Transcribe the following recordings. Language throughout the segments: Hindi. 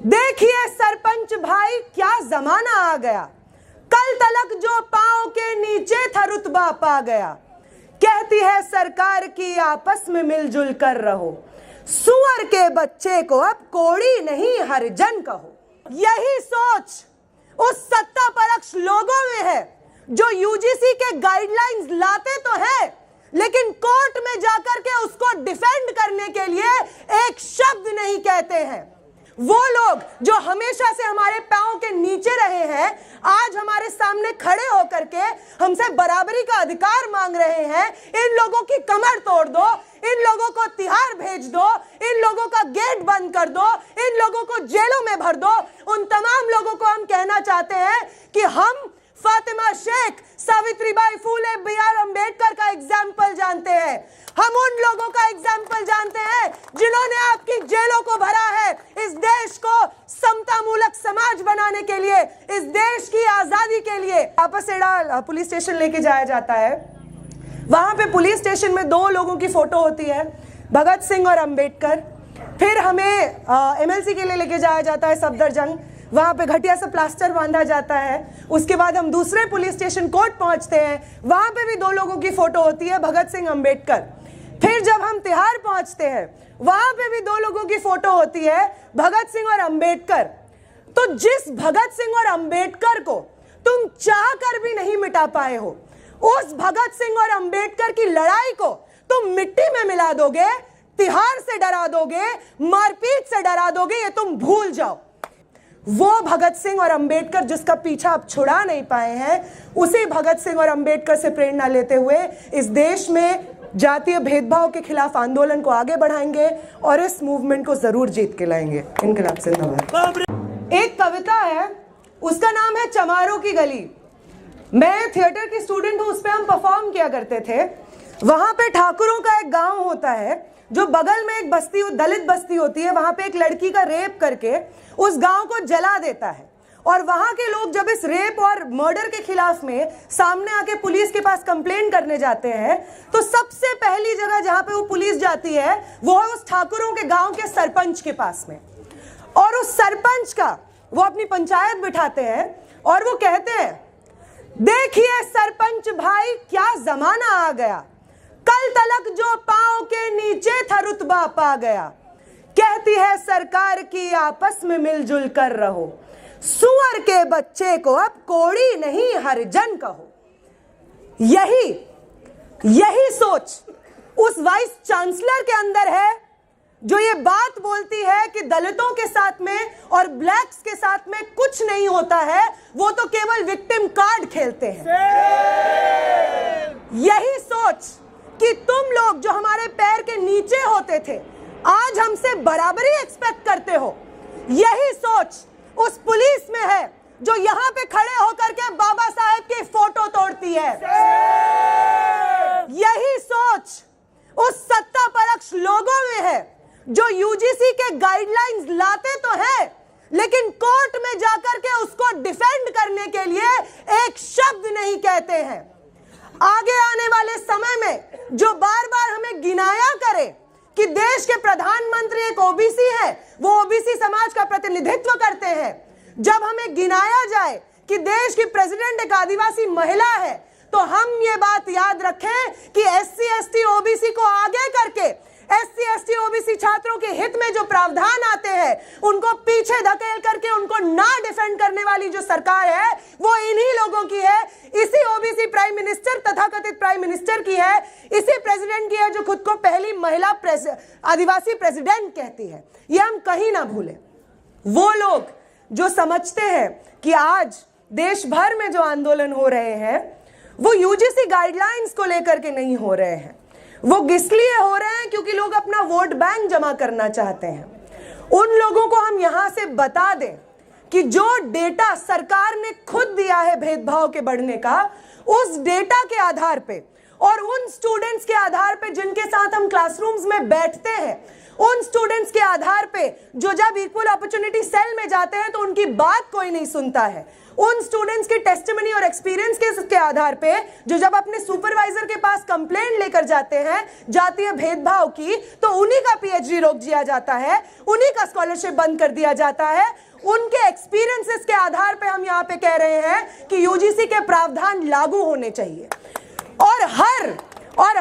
देखिए सरपंच भाई क्या जमाना आ गया, कल तलक जो पांव के नीचे था रुतबा पा गया। कहती है सरकार की आपस में मिलजुल कर रहो, सुअर के बच्चे को अब कोड़ी नहीं हरिजन कहो। यही सोच उस सत्ता परक्ष लोगों में है जो यूजीसी के गाइडलाइंस लाते तो है लेकिन कोर्ट में जाकर के उसको डिफेंड करने के लिए एक शब्द नहीं कहते हैं। वो लोग जो हमेशा से हमारे पांव के नीचे रहे हैं आज हमारे सामने खड़े होकर के हमसे बराबरी का अधिकार मांग रहे हैं। इन लोगों की कमर तोड़ दो, इन लोगों को तिहाड़ भेज दो, इन लोगों का गेट बंद कर दो, इन लोगों को जेलों में भर दो। उन तमाम लोगों को हम कहना चाहते हैं कि हम फातिमा शेख, सावित्रीबाई फूले, B.R. अम्बेडकर का एग्जाम्पल जानते हैं। हम उन लोगों का एग्जाम्पल जानते हैं जिन्होंने आपकी जेलों को भरा है इस देश को समता मूलक समाज बनाने के लिए, इस देश की आजादी के लिए। आपसेड़ा पुलिस स्टेशन लेके जाया जाता है, वहां पे पुलिस स्टेशन में दो लोगों की फोटो होती है, भगत सिंह और अम्बेडकर। फिर हमें MLC के लिए लेके जाया जाता है सफदरजंग, वहां पे घटिया सा प्लास्टर बांधा जाता है। उसके बाद हम दूसरे पुलिस स्टेशन कोर्ट पहुंचते हैं, वहां पे भी दो लोगों की फोटो होती है, भगत सिंह अम्बेडकर। फिर जब हम तिहाड़ पहुंचते हैं वहां पे भी दो लोगों की फोटो होती है, भगत सिंह और अम्बेडकर। तो जिस भगत सिंह और अम्बेडकर को तुम चाह कर भी नहीं मिटा पाए हो, उस भगत सिंह और अम्बेडकर की लड़ाई को तुम मिट्टी में मिला दोगे, तिहाड़ से डरा दोगे, मारपीट से डरा दोगे, ये तुम भूल जाओ। वो भगत सिंह और अम्बेडकर जिसका पीछा आप छुड़ा नहीं पाए हैं, उसी भगत सिंह और अम्बेडकर से प्रेरणा लेते हुए इस देश में जातीय भेदभाव के खिलाफ आंदोलन को आगे बढ़ाएंगे और इस मूवमेंट को जरूर जीत के लाएंगे। इनकलाब जिंदाबाद। एक कविता है, उसका नाम है चमारों की गली। मैं थिएटर की स्टूडेंट हूं, उस पर हम परफॉर्म किया करते थे। वहां पे ठाकुरों का एक गांव होता है, जो बगल में एक बस्ती, दलित बस्ती होती है। वहां पे एक लड़की का रेप करके उस गांव को जला देता है और वहां के लोग जब इस रेप और मर्डर के खिलाफ में सामने आके पुलिस के पास कंप्लेन करने जाते हैं तो सबसे पहली जगह जहां पे वो पुलिस जाती है वो है उस ठाकुरों के गांव के सरपंच के पास में। और उस सरपंच का वो अपनी पंचायत बिठाते हैं और वो कहते हैं, देखिए सरपंच भाई क्या जमाना आ गया, कल तलक जो पांव के नीचे था रुतबा पा गया। कहती है सरकार की आपस में मिलजुल कर रहो, सुअर के बच्चे को अब कोड़ी नहीं हरिजन कहो। यही सोच उस वाइस चांसलर के अंदर है जो ये बात बोलती है कि दलितों के साथ में और ब्लैक्स के साथ में कुछ नहीं होता है, वो तो केवल विक्टिम कार्ड खेलते हैं। यही सोच कि तुम लोग जो हमारे पैर के नीचे होते थे आज हमसे बराबरी एक्सपेक्ट करते हो, यही सोच उस पुलिस में है जो यहां पे खड़े होकर के बाबा साहेब की फोटो तोड़ती है। यही सोच उस सत्ता परक्ष लोगों में है जो यूजीसी के गाइडलाइंस लाते तो है लेकिन कोर्ट में जाकर के उसको डिफेंड करने के लिए एक शब्द नहीं कहते हैं। आगे आने वाले समय में जो बार बार हमें गिनाया करे कि देश के प्रधानमंत्री एक ओबीसी है, वो ओबीसी समाज का प्रतिनिधित्व करते हैं, जब हमें गिनाया जाए कि देश की प्रेसिडेंट एक आदिवासी महिला है, तो हम ये बात याद रखें कि SC ST OBC को आगे करके SC ST OBC छात्रों के हित में जो प्रावधान आते हैं उनको पीछे धकेल करके उनको ना डिफेंड करने वाली जो सरकार है वो इन्हीं लोगों की है। इसी OBC प्राइम मिनिस्टर, तथाकथित प्राइम मिनिस्टर की है, इसी प्रेसिडेंट की है जो खुद को पहली महिला आदिवासी प्रेसिडेंट कहती है। ये हम कहीं ना भूलें। वो लोग जो समझते हैं कि आज देश भर में जो आंदोलन हो रहे हैं वो यूजीसी गाइडलाइंस को लेकर के नहीं हो रहे हैं, वो इसलिए हो रहे हैं क्योंकि लोग अपना वोट बैंक जमा करना चाहते हैं। उन लोगों को हम यहां से बता दें कि जो डेटा सरकार ने खुद दिया है भेदभाव के बढ़ने का, उस डेटा के आधार पे और उन स्टूडेंट्स के आधार पे जिनके साथ हम क्लासरूम्स में बैठते हैं, उन स्टूडेंट्स के आधार पे जो जब इक्वल अपॉर्चुनिटी सेल में जाते हैं तो उनकी बात कोई नहीं सुनता है, उन स्टूडेंट्स के टेस्टिमनी और एक्सपीरियंस के आधार पे जो जब अपने सुपरवाइजर के पास कंप्लेंट लेकर जाते हैं जातीय भेदभाव की, तो उन्हीं का पीएचडी रोक दिया जाता है, उन्हीं का स्कॉलरशिप बंद कर दिया जाता है। उनके एक्सपीरियंसेस के आधार पे हम यहाँ पे कह रहे हैं कि यूजीसी के प्रावधान लागू होने चाहिए। और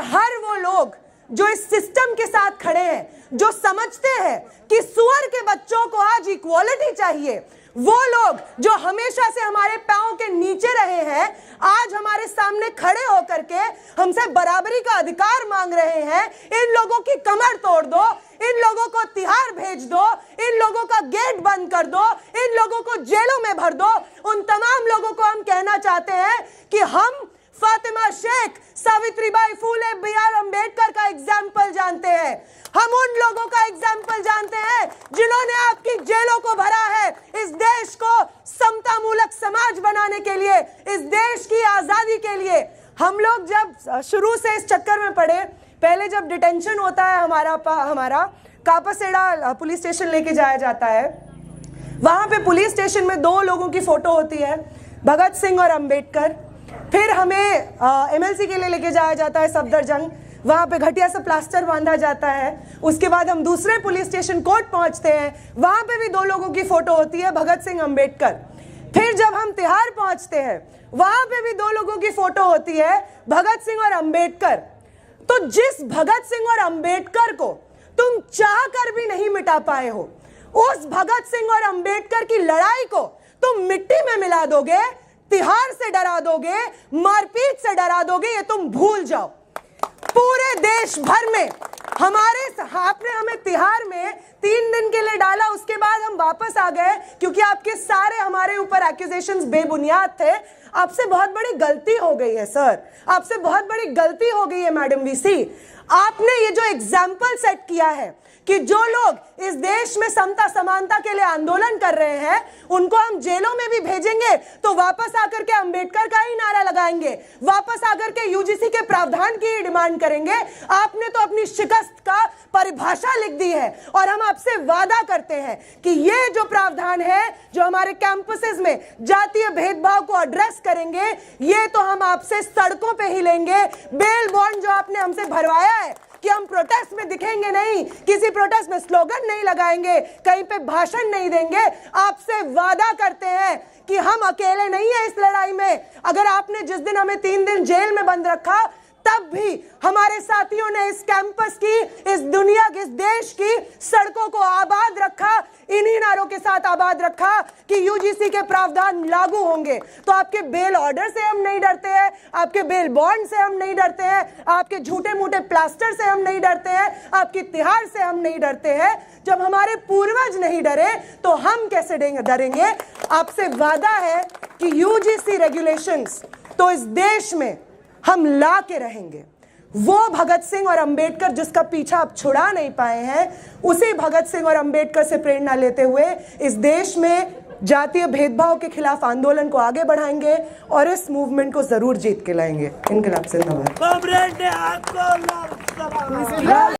हर वो लोग जो इस सिस्टम के साथ खड़े हैं, जो समझते हैं कि सुअर के बच्चों को आज इक्वालिटी चाहिए, वो लोग जो हमेशा से हमारे पांव के नीचे रहे हैं, आज हमारे सामने खड़े होकर के हमसे बराबरी का अधिकार मांग रहे हैं। इन लोगों की कमर तोड़ दो, इन लोगों को तिहाड़ भेज दो, इन लोगों का गेट बंद कर दो, इन लोगों को जेलों में भर दो। उन तमाम लोगों को हम कहना चाहते हैं कि हम फातिमा शेख, सावित्रीबाई फूले, B.R. अम्बेडकर का एग्जाम्पल जानते हैं। हम उन लोगों का एग्जाम्पल जानते हैं जिन्होंने आपकी जेलों को भरा है इस देश को समता मूलक समाज बनाने के लिए, इस देश की आजादी के लिए। हम लोग जब शुरू से इस चक्कर में पड़े, पहले जब डिटेंशन होता है हमारा कापासेड़ा पुलिस स्टेशन लेके जाया जाता है, वहां पे पुलिस स्टेशन में 2 लोगों की फोटो होती है, भगत सिंह और अंबेडकर। फिर हमें MLC के लिए लेके जाया जाता है सफदरजंग, वहां पे घटिया से प्लास्टर बांधा जाता है। उसके बाद हम दूसरे पुलिस स्टेशन कोर्ट पहुंचते हैं, वहां पे भी 2 लोगों की फोटो होती है, भगत सिंह, अंबेडकर। फिर जब हम तिहाड़ पहुंचते हैं, वहां पे भी 2 लोगों की फोटो होती है, भगत सिंह और अंबेडकर। तो जिस भगत सिंह और अंबेडकर को तुम चाह कर भी नहीं मिटा पाए हो, उस भगत सिंह और अंबेडकर की लड़ाई को तुम मिट्टी में मिला दोगे, तिहाड़ से डरा दोगे, मारपीट से डरा दोगे, ये तुम भूल जाओ। पूरे देश भर में आपने हमें तिहाड़ में 3 दिन के लिए डाला, उसके बाद हम वापस आ गए क्योंकि आपके सारे हमारे ऊपर एक्यूजेशंस बेबुनियाद थे। आपसे बहुत बड़ी गलती हो गई है सर, आपसे बहुत बड़ी गलती हो गई है मैडम वीसी। आपने ये जो एग्जाम्पल सेट किया है कि जो लोग इस देश में समता समानता के लिए आंदोलन कर रहे हैं उनको हम जेलों में भी भेजेंगे तो वापस आकर के अंबेडकर का ही नारा लगाएंगे, वापस आकर के यूजीसी के प्रावधान की ही डिमांड करेंगे। आपने तो अपनी शिकस्त का परिभाषा लिख दी है और हम आपसे वादा करते हैं कि ये जो प्रावधान है जो हमारे कैंपसेस में जातीय भेदभाव को एड्रेस करेंगे, ये तो हम आपसे सड़कों पे ही लेंगे। बेल बॉन्ड जो आपने हमसे भरवाया है कि हम प्रोटेस्ट में दिखेंगे नहीं, किसी प्रोटेस्ट में स्लोगन नहीं लगाएंगे, कहीं पे भाषण नहीं देंगे, आपसे वादा करते हैं कि हम अकेले नहीं हैं इस लड़ाई में। अगर आपने जिस दिन हमें 3 दिन जेल में बंद रखा, तब भी हमारे साथियों ने इस कैंपस की, इस दुनिया की, इस देश की सड़कों को आबाद रखा, इन्हीं नारों के साथ आबाद रखा कि यूजीसी के प्रावधान लागू होंगे। तो आपके बेल ऑर्डर से हम नहीं डरते हैं, आपके बेल बॉन्ड से हम नहीं डरते हैं, आपके झूठे मूठे प्लास्टर से हम नहीं डरते हैं, आपकी तिहाड़ से हम नहीं डरते हैं। जब हमारे पूर्वज नहीं डरे तो हम कैसे डरेंगे। आपसे वादा है कि यूजीसी रेगुलेशंस तो इस देश में हम ला के रहेंगे। वो भगत सिंह और अंबेडकर जिसका पीछा आप छुड़ा नहीं पाए हैं, उसी भगत सिंह और अंबेडकर से प्रेरणा लेते हुए इस देश में जातीय भेदभाव के खिलाफ आंदोलन को आगे बढ़ाएंगे और इस मूवमेंट को जरूर जीत के लाएंगे। इनकलाब जिंदाबाद।